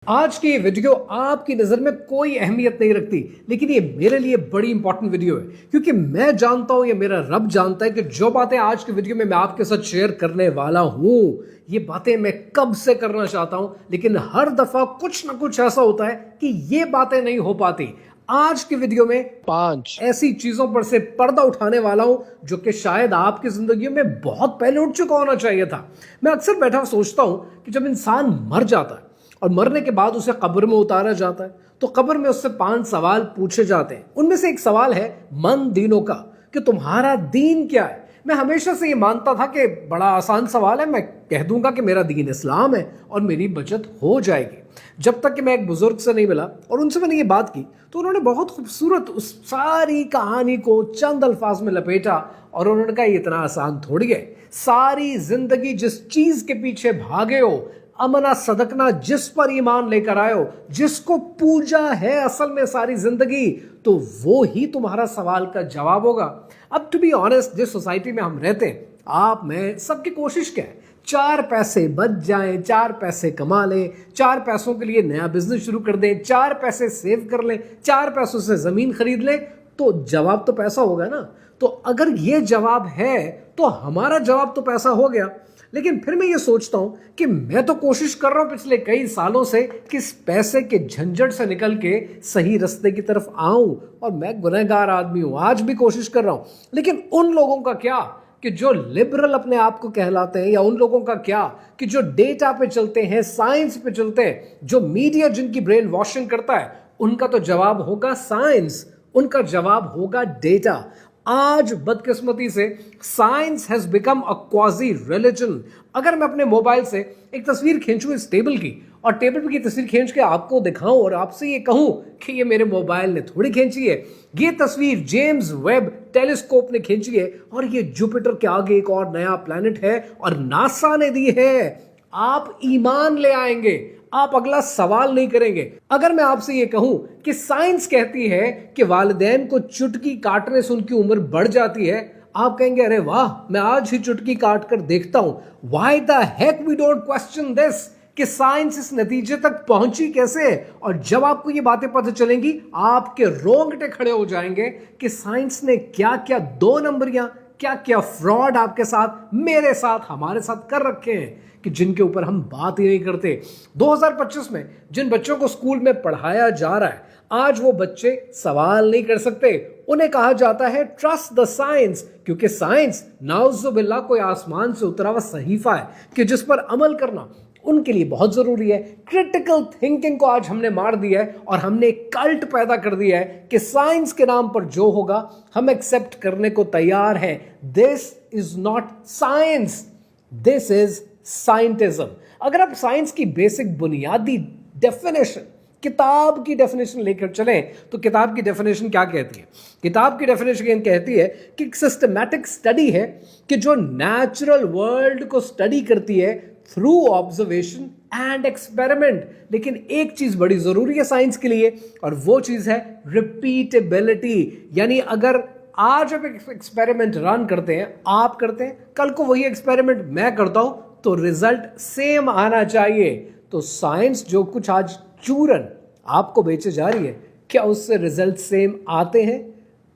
आज की ये वीडियो आपकी नज़र में कोई अहमियत नहीं रखती, लेकिन ये मेरे लिए बड़ी इंपॉर्टेंट वीडियो है क्योंकि मैं जानता हूं, ये मेरा रब जानता है कि जो बातें आज की वीडियो में मैं आपके साथ शेयर करने वाला हूं, ये बातें मैं कब से करना चाहता हूं, लेकिन हर दफा कुछ ना कुछ ऐसा होता है कि ये बातें नहीं हो पाती। आज की वीडियो में 5 ऐसी चीजों पर से पर्दा उठाने वाला हूं जो कि शायद आपकी जिंदगी में बहुत पहले उठ चुका होना चाहिए था। मैं अक्सर बैठा सोचता हूं कि जब इंसान मर जाता है और मरने के बाद उसे कब्र में उतारा जाता है तो कब्र में उससे 5 सवाल पूछे जाते हैं। उनमें से एक सवाल है मन दीनों का, कि तुम्हारा दीन क्या है। मैं हमेशा से ये मानता था कि बड़ा आसान सवाल है, मैं कह दूंगा कि मेरा दीन इस्लाम है और मेरी बचत हो जाएगी। जब तक कि मैं एक बुजुर्ग से नहीं मिला और उनसे मैंने ये बात की तो उन्होंने बहुत खूबसूरत उस सारी कहानी को चंद अल्फाज में लपेटा और उन्होंने कहा ये इतना आसान थोड़ी है। सारी जिंदगी जिस चीज के पीछे भागे हो, अमना सदकना जिस पर ईमान लेकर आए हो, जिसको पूजा है असल में सारी जिंदगी, तो वो ही तुम्हारा सवाल का जवाब होगा। अब टू बी ऑनेस्ट, जिस सोसाइटी में हम रहते हैं, आप मैं सबकी कोशिश क्या है, 4 पैसे बच जाएं, 4 पैसे कमा लें, 4 पैसों के लिए नया बिजनेस शुरू कर दें, 4 पैसे सेव कर लें, 4 पैसों से जमीन खरीद लें, तो जवाब तो पैसा होगा ना। तो अगर ये जवाब है तो हमारा जवाब तो पैसा हो गया। लेकिन फिर मैं ये सोचता हूं कि मैं तो कोशिश कर रहा हूं पिछले कई सालों से कि इस पैसे के झंझट से निकल के सही रास्ते की तरफ आऊं, और मैं गुनहगार आदमी हूं, आज भी कोशिश कर रहा हूं। लेकिन उन लोगों का क्या कि जो लिबरल अपने आप को कहलाते हैं, या उन लोगों का क्या कि जो डेटा पे चलते हैं, साइंस पे चलते हैं, जो मीडिया जिनकी ब्रेन वॉशिंग करता है, उनका तो जवाब होगा साइंस, उनका जवाब होगा डेटा। आज बदकिस्मती से science has become a quasi religion. अगर मैं अपने मोबाइल से एक तस्वीर खींचूं इस टेबल की, और टेबल की तस्वीर खींच के आपको दिखाऊं और आपसे ये कहूं कि ये मेरे मोबाइल ने थोड़ी खींची है, ये तस्वीर जेम्स वेब टेलीस्कोप ने खींची है और ये जुपिटर के आगे एक और नया प्लैनेट है और नासा ने दी है, आप ईमान ले आएंगे, आप अगला सवाल नहीं करेंगे। अगर मैं आपसे ये कहूं कि साइंस कहती है कि वालिदैन को चुटकी काटने से उनकी उम्र बढ़ जाती है, आप कहेंगे अरे वाह, मैं आज ही चुटकी काट कर देखता हूं। Why the heck we don't question this, कि साइंस इस नतीजे तक पहुंची कैसे। और जब आपको ये बातें पता चलेंगी, आपके रोंगटे खड़े हो जाएंगे कि साइंस ने क्या क्या 2 नंबरियां, क्या क्या फ्रॉड आपके साथ, मेरे साथ, हमारे साथ कर रखे हैं कि जिनके ऊपर हम बात ही नहीं करते। 2025 में जिन बच्चों को स्कूल में पढ़ाया जा रहा है, आज वो बच्चे सवाल नहीं कर सकते। उन्हें कहा जाता है ट्रस्ट द साइंस, क्योंकि साइंस नाउजुबिल्लाह कोई आसमान से उतरा हुआ सहीफा है कि जिस पर अमल करना उनके लिए बहुत जरूरी है। क्रिटिकल थिंकिंग को आज हमने मार दिया है और हमने एक कल्ट पैदा कर दिया है कि साइंस के नाम पर जो होगा हम एक्सेप्ट करने को तैयार हैं। This is not science, this is scientism. अगर आप साइंस की बेसिक बुनियादी डेफिनेशन, किताब की डेफिनेशन लेकर चलें, तो किताब की डेफिनेशन क्या कहती है? किताब की डेफिनेशन कहती है कि एक सिस्टमैटिक स्टडी है कि जो नेचुरल वर्ल्ड को स्टडी करती है थ्रू ऑब्जर्वेशन एंड एक्सपेरिमेंट। लेकिन एक चीज बड़ी जरूरी है साइंस के लिए, और वो चीज है रिपीटेबिलिटी। यानी अगर आज आप एक एक्सपेरिमेंट रन करते हैं, आप करते हैं, कल को वही एक्सपेरिमेंट मैं करता हूं, तो रिजल्ट सेम आना चाहिए। तो साइंस जो कुछ आज चूरन आपको बेचे जा रही है, क्या उससे रिजल्ट सेम आते हैं?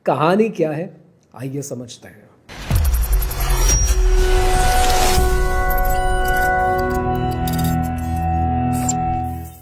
कहानी क्या है, आइए समझते हैं।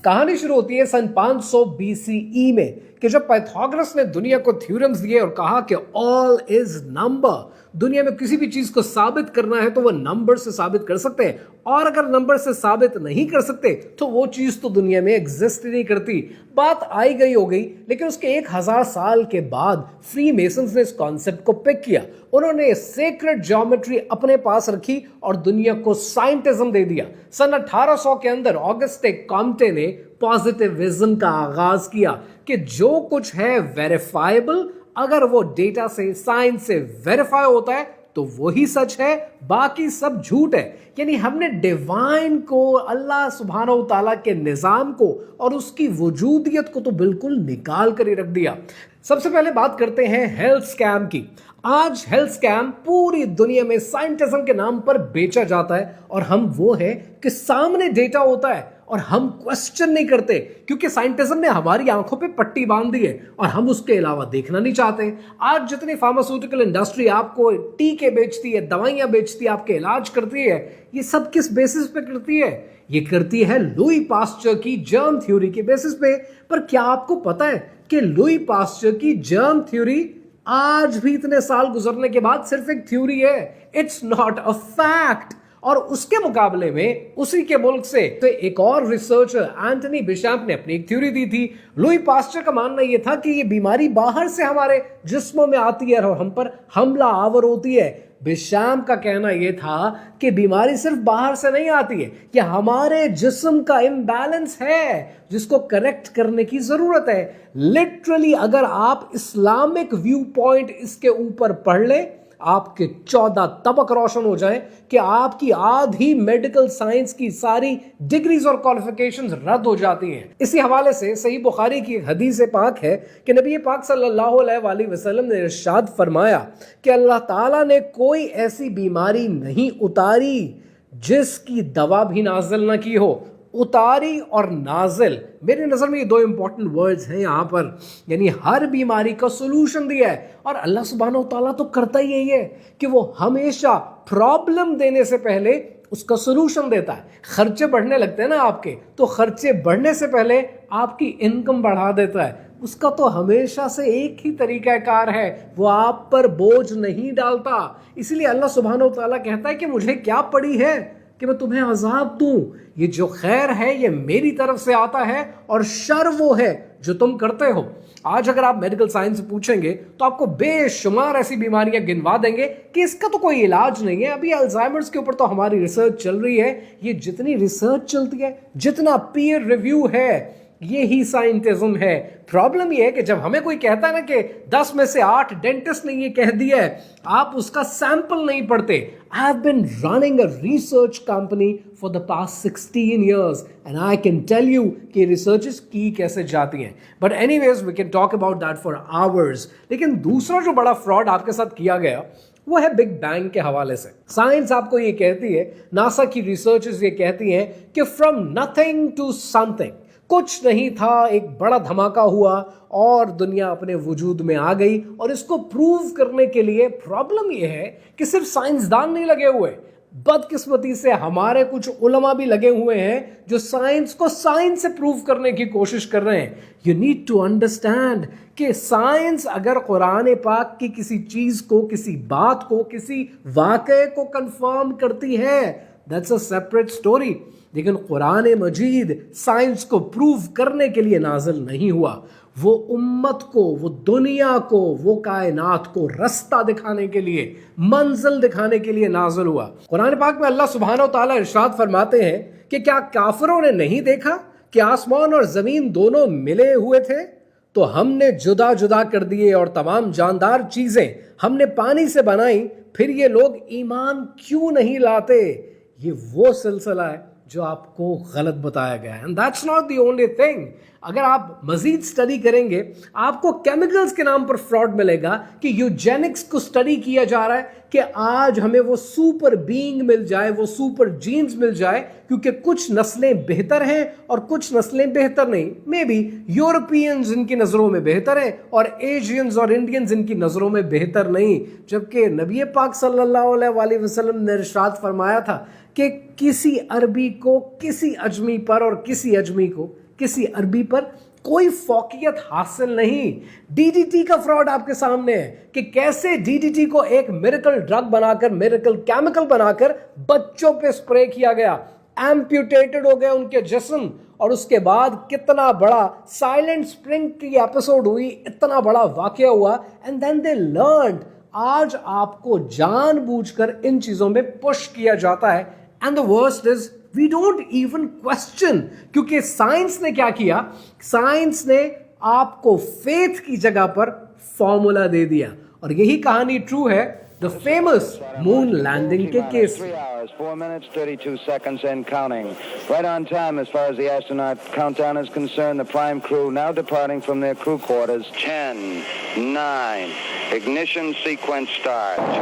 कहानी शुरू होती है सन 500 BCE में कि जब पाइथागोरस ने दुनिया को थ्योरम्स दिए और कहा कि ऑल इज नंबर। दुनिया में किसी भी चीज को साबित करना है तो वह नंबर से साबित कर सकते हैं, और अगर नंबर से साबित नहीं कर सकते तो वो चीज तो दुनिया में एग्जिस्ट ही नहीं करती। बात आई गई हो गई, लेकिन उसके 1000 साल के बाद फ्री मेसन्स ने इस कॉन्सेप्ट को पिक किया। उन्होंने सेक्रेड ज्योमेट्री अपने पास रखी और दुनिया को साइंटिज्म दे दिया। सन 1800 के अंदर ऑगस्टे कॉम्टे ने पॉजिटिविज्म का आगाज किया कि जो कुछ है वेरीफाइबल, अगर वो डेटा से, साइंस से वेरीफाई होता है तो वही सच है, बाकी सब झूठ है। यानी हमने डिवाइन को, अल्लाह सुब्हानहू तआला के निजाम को और उसकी वजूदियत को तो बिल्कुल निकाल कर ही रख दिया। सबसे पहले बात करते हैं हेल्थ स्कैम की। आज हेल्थ स्कैम पूरी दुनिया में साइंटिज्म के नाम पर बेचा जाता है, और हम वो है कि सामने डेटा होता है اور ہم کوشچن نہیں کرتے کیونکہ سائنٹزم نے ہماری آنکھوں پہ پٹی باندھ دی ہے اور ہم اس کے علاوہ دیکھنا نہیں چاہتے. آج جتنی فارماسیوٹیکل انڈسٹری آپ کو ٹیکے بیچتی ہے, دوائیاں بیچتی ہے, آپ کے علاج کرتی ہے, یہ سب کس بیسس پہ کرتی ہے؟ یہ کرتی ہے لوئی پاسچر کی جرم تھیوری کے بیسس پہ. پر کیا آپ کو پتا ہے کہ لوئی پاسچر کی جرم تھیوری آج بھی اتنے سال گزرنے کے بعد صرف ایک تھیوری ہے, اٹس ناٹ اے فیکٹ. اور اس کے مقابلے میں اسی کے ملک سے تو ایک اور ریسرچر اینٹنی بشامپ نے اپنی ایک تھیوری دی تھی. لوئی پاسچر کا ماننا یہ تھا کہ یہ بیماری باہر سے ہمارے جسموں میں آتی ہے اور ہم پر حملہ آور ہوتی ہے. بشامپ کا کہنا یہ تھا کہ بیماری صرف باہر سے نہیں آتی ہے, یہ ہمارے جسم کا امبیلنس ہے جس کو کریکٹ کرنے کی ضرورت ہے. لٹرلی اگر آپ اسلامک ویو پوائنٹ اس کے اوپر پڑھ لیں, آپ کے 14 طبق روشن ہو جائیں کہ آپ کی آدھی میڈیکل سائنس کی ساری ڈگریز اور کوالیفیکیشنز رد ہو جاتی ہیں. اسی حوالے سے صحیح بخاری کی حدیث پاک ہے کہ نبی پاک صلی اللہ علیہ وآلہ وسلم نے ارشاد فرمایا کہ اللہ تعالیٰ نے کوئی ایسی بیماری نہیں اتاری جس کی دوا بھی نازل نہ کی ہو. اتاری اور نازل, میری نظر میں یہ دو امپورٹنٹ ورڈز ہیں یہاں پر. یعنی ہر بیماری کا سولوشن دیا ہے, اور اللہ سبحانہ و تعالیٰ تو کرتا ہی یہی ہے کہ وہ ہمیشہ پرابلم دینے سے پہلے اس کا سولوشن دیتا ہے. خرچے بڑھنے لگتے ہیں نا آپ کے, تو خرچے بڑھنے سے پہلے آپ کی انکم بڑھا دیتا ہے. اس کا تو ہمیشہ سے ایک ہی طریقہ کار ہے, وہ آپ پر بوجھ نہیں ڈالتا. اسی لیے اللہ سبحانہ و تعالیٰ کہتا ہے کہ مجھے کیا پڑی ہے کہ میں تمہیں عذاب دوں. یہ جو خیر ہے یہ میری طرف سے آتا ہے, اور شر وہ ہے جو تم کرتے ہو. آج اگر آپ میڈیکل سائنس سے پوچھیں گے تو آپ کو بے شمار ایسی بیماریاں گنوا دیں گے کہ اس کا تو کوئی علاج نہیں ہے. ابھی الزائمرز کے اوپر تو ہماری ریسرچ چل رہی ہے. یہ جتنی ریسرچ چلتی ہے, جتنا پیئر ریویو ہے, یہی سائنٹزم ہے. پرابلم یہ ہے کہ جب ہمیں کوئی کہتا ہے نا کہ 10 میں سے 8 ڈینٹسٹ نے یہ کہہ دیا ہے, آپ اس کا سیمپل نہیں پڑھتے. I have been running a research company for the past 16 years and I can tell you کہ ریسرچز کی کیسے جاتی ہیں. But anyways we can talk about that for hours. لیکن دوسرا جو بڑا فراڈ آپ کے ساتھ کیا گیا وہ ہے بگ بینگ کے حوالے سے. سائنس آپ کو یہ کہتی ہے, ناسا کی ریسرچز یہ کہتی ہیں کہ from nothing to something, کچھ نہیں تھا, ایک بڑا دھماکہ ہوا اور دنیا اپنے وجود میں آ گئی. اور اس کو پروو کرنے کے لیے پرابلم یہ ہے کہ صرف سائنسدان نہیں لگے ہوئے, بدقسمتی سے ہمارے کچھ علماء بھی لگے ہوئے ہیں جو سائنس کو سائنس سے پروو کرنے کی کوشش کر رہے ہیں. یو نیڈ ٹو انڈرسٹینڈ کہ سائنس اگر قرآن پاک کی کسی چیز کو, کسی بات کو, کسی واقعے کو کنفرم کرتی ہے, دیٹس اے سیپریٹ اسٹوری. لیکن قرآن مجید سائنس کو پروو کرنے کے لیے نازل نہیں ہوا, وہ امت کو, وہ دنیا کو, وہ کائنات کو رستہ دکھانے کے لیے, منزل دکھانے کے لیے نازل ہوا. قرآن پاک میں اللہ سبحانہ و تعالیٰ ارشاد فرماتے ہیں کہ کیا کافروں نے نہیں دیکھا کہ آسمان اور زمین دونوں ملے ہوئے تھے تو ہم نے جدا جدا کر دیے, اور تمام جاندار چیزیں ہم نے پانی سے بنائیں, پھر یہ لوگ ایمان کیوں نہیں لاتے. یہ وہ سلسلہ ہے جو آپ کو غلط بتایا گیا ہے. And that's not the only thing. اگر آپ مزید سٹڈی کریں گے آپ کو کیمیکلز کے نام پر فراڈ ملے گا کہ یوجینکس کو سٹڈی کیا جا رہا ہے کہ آج ہمیں وہ سپر بینگ مل جائے, وہ سپر جینز مل جائے, کیونکہ کچھ نسلیں بہتر ہیں اور کچھ نسلیں بہتر نہیں. مے بی یورپینز ان کی نظروں میں بہتر ہیں اور ایشینز اور انڈینز ان کی نظروں میں بہتر نہیں. جبکہ نبی پاک صلی اللہ علیہ وآلہ وسلم نے ارشاد فرمایا تھا کہ کسی عربی کو کسی اجمی پر اور کسی اجمی کو کسی عربی پر کوئی فوقیت حاصل نہیں. ڈی ڈی ٹی کا فراڈ آپ کے سامنے ہے کہ کیسے ڈی ڈی ٹی کو ایک میریکل ڈرگ بنا کر, میریکل کیمیکل بنا کر بچوں پہ سپرے کیا گیا, ایمپیوٹیٹڈ ہو گئے ان کے جسم, اور اس کے بعد کتنا بڑا سائلنٹ اسپرنگ کی ایپیسوڈ ہوئی, اتنا بڑا واقعہ ہوا, اینڈ دین دے لرنڈ. آج آپ کو جان بوجھ کر ان چیزوں میں پش کیا جاتا ہے. And the worst is we don't even question, کیونکہ سائنس نے کیا کیا, سائنس نے آپ کو فیتھ کی جگہ پر فارمولا دے دیا. اور یہی کہانی ٹرو ہے the famous moon landing کے case. 3 hours, 4 minutes, 32 seconds and counting. Right on time as far as the astronaut countdown is concerned. The prime crew now departing from their crew quarters. 10, 9, ignition sequence start.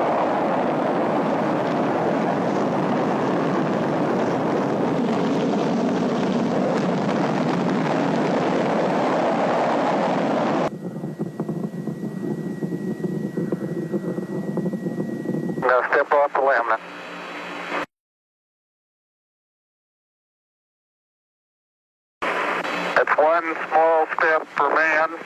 off the limb then. It's one small step for man.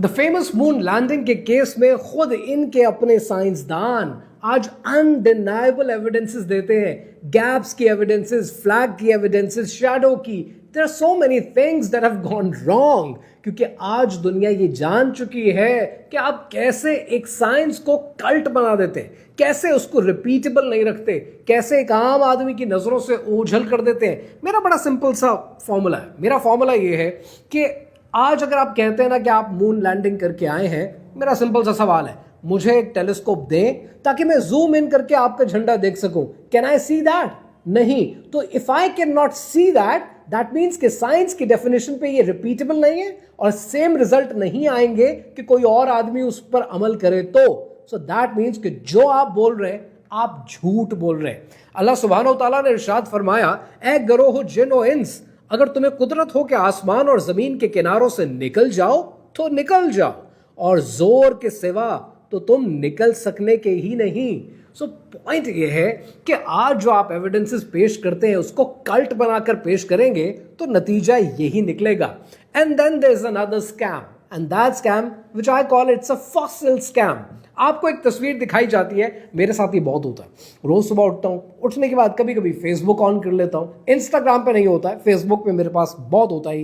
The famous moon landing के case में खुद इनके अपने साइंसदान आज undeniable evidences देते हैं, gaps की evidences, flag की एविडेंसेस, शैडो की. There are so many things that have gone wrong, क्योंकि आज दुनिया ये जान चुकी है कि आप कैसे एक साइंस को कल्ट बना देते हैं, कैसे उसको रिपीटेबल नहीं रखते, कैसे एक आम आदमी की नजरों से ओझल कर देते हैं. मेरा बड़ा सिंपल सा फॉर्मूला है. मेरा फॉर्मूला ये है कि आज अगर आप कहते हैं ना कि आप मून लैंडिंग करके आए हैं, मेरा सिंपल सा सवाल है, मुझे एक टेलीस्कोप दें ताकि मैं जूम इन करके आपका झंडा देख सकूं. Can I see that? नहीं. तो if I can not see that, that means कि साइंस की डेफिनेशन पे ये रिपीटेबल नहीं है और सेम रिजल्ट नहीं आएंगे कि कोई और आदमी उस पर अमल करे तो. सो दैट मीन्स कि जो आप बोल रहे हैं आप झूठ बोल रहे हैं. अल्लाह सुब्हानहू तआला ने इरशाद फरमाया, ए गरोह जिन और इंस, अगर तुम्हें कुदरत हो कि आसमान और जमीन के किनारों से निकल जाओ तो निकल जाओ, और जोर के सिवा तो तुम निकल सकने के ही नहीं. सो पॉइंट ये है कि आज जो आप एविडेंसेस पेश करते हैं उसको कल्ट बनाकर पेश करेंगे तो नतीजा यही निकलेगा. And then there is another scam, and that scam which I call it's a fossil scam. आपको एक तस्वीर दिखाई जाती है, मेरे साथ ये बहुत होता है. रोज सुबह उठता हूँ, उठने के बाद कभी कभी फेसबुक ऑन कर लेता हूँ. इंस्टाग्राम पे नहीं होता है, फेसबुक पे मेरे पास बहुत होता है.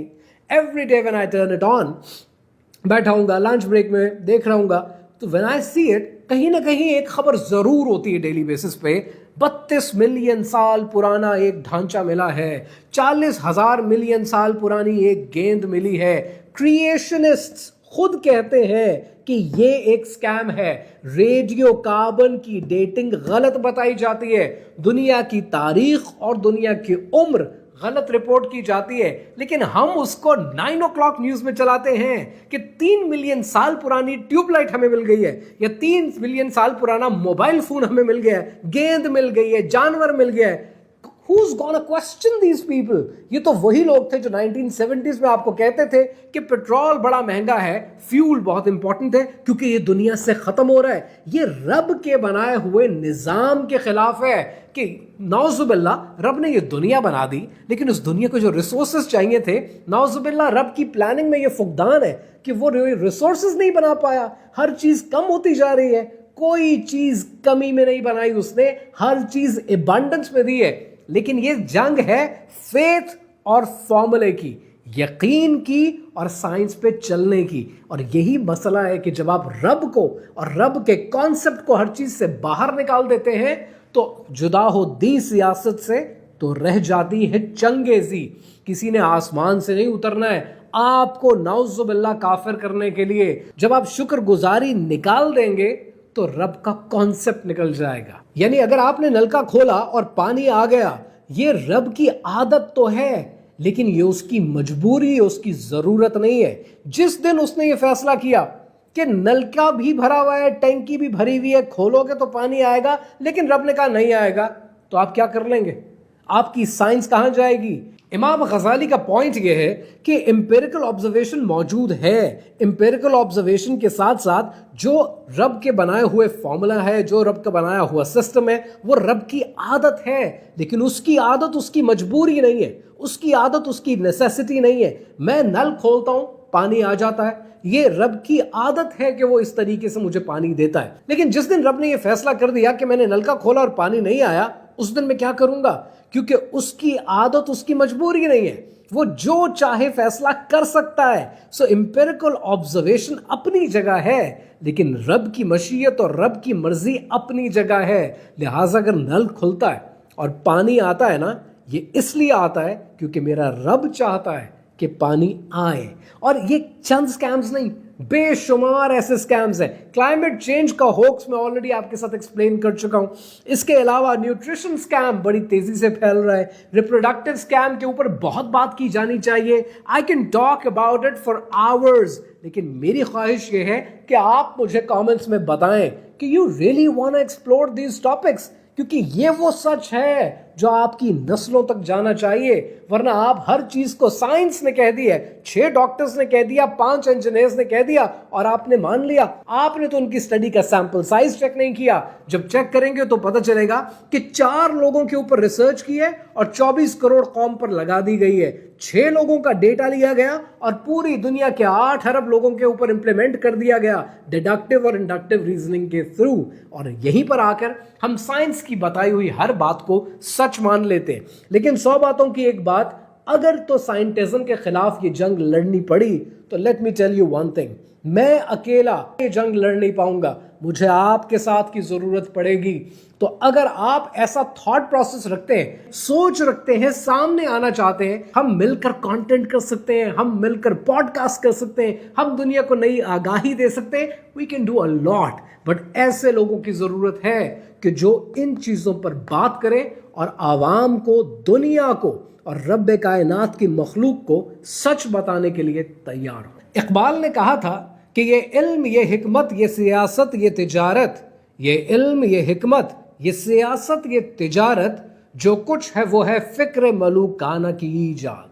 Every day when I turn it on, बैठा हूँगा लंच ब्रेक में देख रहा हूँगा, तो व्हेन आई सी इट, कहीं ना कहीं एक खबर जरूर होती है डेली बेसिस पे. 32 मिलियन साल पुराना एक ढांचा मिला है, 40,000 मिलियन साल पुरानी एक गेंद मिली है. क्रिएशनिस्ट्स खुद कहते हैं कि ये एक स्कैम है. रेडियो कार्बन की डेटिंग गलत बताई जाती है, दुनिया की तारीख और दुनिया की उम्र गलत रिपोर्ट की जाती है, लेकिन हम उसको 9 o'clock न्यूज में चलाते हैं कि 3 मिलियन साल पुरानी ट्यूबलाइट हमें मिल गई है, या 3 मिलियन साल पुराना मोबाइल फोन हमें मिल गया है, गेंद मिल गई है, जानवर मिल गया है. Who's gonna question these people? ये तो वही लोग थे जो 1970s में आपको कहते थे कि पेट्रोल बड़ा महंगा है, फ्यूल बहुत इंपॉर्टेंट है क्योंकि ये दुनिया से खत्म हो रहा है. ये रब के बनाए हुए निजाम के खिलाफ है कि नौजुबिल्ला रब ने ये दुनिया बना दी, लेकिन उस दुनिया को जो रिसोर्सेज चाहिए थे, नौजुबिल्ला रब की प्लानिंग में ये फुकदान है कि वो रिसोर्सेज नहीं बना पाया. हर चीज कम होती जा रही है, कोई चीज कमी में नहीं बनाई उसने, हर चीज एबंडेंस में दी है. लेकिन ये जंग है फेथ और फॉर्मूले की, यकीन की और साइंस पे चलने की. और यही मसला है कि जब आप रब को और रब के कॉन्सेप्ट को हर चीज से बाहर निकाल देते हैं तो जुदा हो दी सियासत से तो रह जाती है चंगेजी. किसी ने आसमान से नहीं उतरना है आपको नाउजुबिल्लाह काफिर करने के लिए. जब आप शुक्रगुजारी निकाल देंगे तो रब का कॉन्सेप्ट निकल जाएगा. यानी अगर आपने नलका खोला और पानी आ गया, ये रब की आदत तो है, लेकिन ये उसकी मजबूरी है, उसकी जरूरत नहीं है. जिस दिन उसने ये फैसला किया कि नलका भी भरा हुआ है, टैंकी भी भरी हुई है, खोलोगे तो पानी आएगा, लेकिन रब ने कहा नहीं आएगा, तो आप क्या कर लेंगे? आपकी साइंस कहां जाएगी? इमाम गजाली का पॉइंट यह है कि एम्पिरिकल ऑब्जर्वेशन मौजूद है. एम्पिरिकल ऑब्जर्वेशन के साथ साथ जो रब के बनाए हुए फॉर्मूला है, जो रब का बनाया हुआ सिस्टम है, वो रब की आदत है, लेकिन उसकी आदत उसकी मजबूरी नहीं है, उसकी आदत उसकी नेसेसिटी नहीं है. मैं नल खोलता हूं, पानी आ जाता है, ये रब की आदत है कि वो इस तरीके से मुझे पानी देता है. लेकिन जिस दिन रब ने ये फैसला कर दिया कि मैंने नलका खोला और पानी नहीं आया, उस दिन मैं क्या करूंगा? क्योंकि उसकी आदत उसकी मजबूरी नहीं है, वो जो चाहे फैसला कर सकता है. सो एम्पिरिकल ऑब्जर्वेशन अपनी जगह है, लेकिन रब की मशीयत और रब की मर्जी अपनी जगह है. लिहाजा अगर नल खुलता है और पानी आता है ना, ये इसलिए आता है क्योंकि मेरा रब चाहता है कि पानी आए. और ये चंद स्कैम्स नहीं, बेशुमार ऐसे स्कैम्स हैं. क्लाइमेट चेंज का होक्स मैं ऑलरेडी आपके साथ एक्सप्लेन कर चुका हूं. इसके अलावा न्यूट्रिशन स्कैम बड़ी तेजी से फैल रहा है. रिप्रोडक्टिव स्कैम के ऊपर बहुत बात की जानी चाहिए. I can talk about it for hours, लेकिन मेरी ख्वाहिश ये है कि आप मुझे कमेंट्स में बताएं कि you really want to explore these topics, क्योंकि ये वो सच है جو آپ کی نسلوں تک جانا چاہیے. ورنہ آپ ہر چیز کو سائنس نے کہہ دی ہے, 6 ڈاکٹرز نے کہہ دیا, 5 انجینئرز نے کہہ دیا اور آپ نے مان لیا. آپ نے تو ان کی اسٹڈی کا سیمپل سائز چیک نہیں کیا. جب چیک کریں گے تو پتہ چلے گا کہ 4 لوگوں کے اوپر ریسرچ کی ہے اور 24 کروڑ قوم پر لگا دی گئی ہے. 6 لوگوں کا ڈیٹا لیا گیا اور پوری دنیا کے 8 ارب لوگوں کے اوپر امپلیمنٹ کر دیا گیا ڈیڈکٹیو اور انڈکٹیو ریزننگ کے تھرو. اور یہیں پر آ کر ہم سائنس کی بتائی ہوئی ہر بات کو سچ مان لیتے ہیں. لیکن 100 باتوں کی ایک بات, اگر تو سائنٹزم کے خلاف یہ جنگ لڑنی پڑی تو let me tell you one thing, میں اکیلا یہ جنگ لڑ نہیں پاؤں گا, مجھے آپ کے ساتھ کی ضرورت پڑے گی. تو اگر آپ ایسا تھاٹ پروسیس رکھتے ہیں, سوچ رکھتے ہیں, سامنے آنا چاہتے ہیں, ہم مل کر کانٹینٹ کر سکتے ہیں, ہم مل کر پوڈ کاسٹ کر سکتے ہیں, ہم دنیا کو نئی آگاہی دے سکتے ہیں. We can do a lot. But ایسے لوگوں کی ضرورت ہے کہ جو ان چیزوں پر بات کریں اور عوام کو, دنیا کو اور رب کائنات کی مخلوق کو سچ بتانے کے لیے تیار ہو. اقبال نے کہا تھا کہ یہ علم, یہ حکمت, یہ سیاست, یہ تجارت, یہ علم, یہ حکمت, یہ سیاست, یہ تجارت, جو کچھ ہے وہ ہے فکر ملوکانہ کی ایجاد.